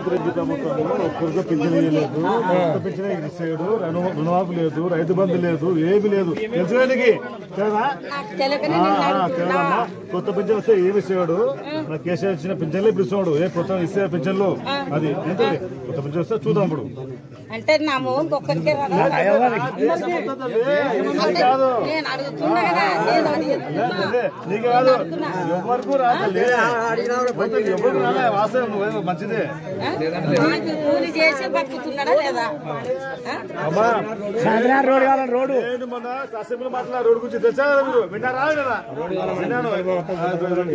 రేవంత్ రెడ్డి ప్రభుత్వం ఒక్కరితో పింఛన్ ఇవ్వలేదు, పింఛన్ ఇచ్చాడు, రుణమాఫీ లేదు, రైతు బంధు లేదు, ఏమి లేదు. తెలుసుడానికి కొత్త పింఛన్ వస్తే ఏమి ఇచ్చాడు? నా కేసీఆర్ ఇచ్చిన పింఛన్లే ఇప్పుడు ఇస్తున్నాడు. ఏ కొత్త ఇస్తే పింఛన్లు అది ఎంత కొత్త పింఛన్ వస్తే చూద్దాం. ఇప్పుడు అంటే నా మోహన్ ఒక్కరికే కాదు నీకు కాదు ఎవరికి రాలే వాస్తవం మంచిదే. కూలి చేసి బతుకుతున్నాడా లేదా? రోడ్డు మొన్న అసెంబ్లీ మాట్లాడారు రోడ్డు గురించి తెచ్చా మీరు విన్నారా? విన్నాను.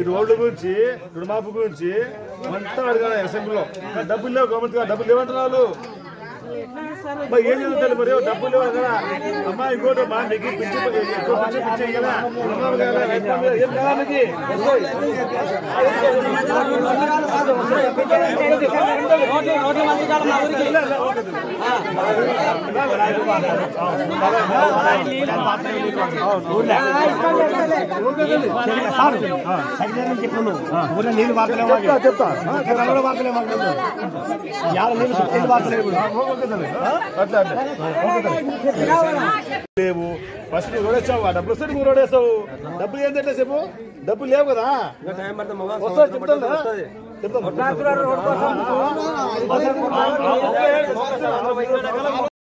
ఈ రోడ్డు గురించి రుణమాఫీ గురించి అంతా అడిగాను అసెంబ్లీలో. డబ్బులు లేవు, గవర్నమెంట్ డబ్బులు లేవంటున్నారు. ఏం చదువుతారు మరి? డబ్బులు లేవు కదా అమ్మా. ఇంకోటి మా మీకు పిచ్చి కదా ఏం కదా మీకు నీళ్ళు చెప్తా లేవు. ఫస్ట్ నువ్వు రోడేసావు, ఆ డబ్బులు వస్తే నువ్వు రోడేస్తావు. డబ్బులు ఏంటంటే సేపు డబ్బులు లేవు కదా. వస్తుంది చెప్తాను.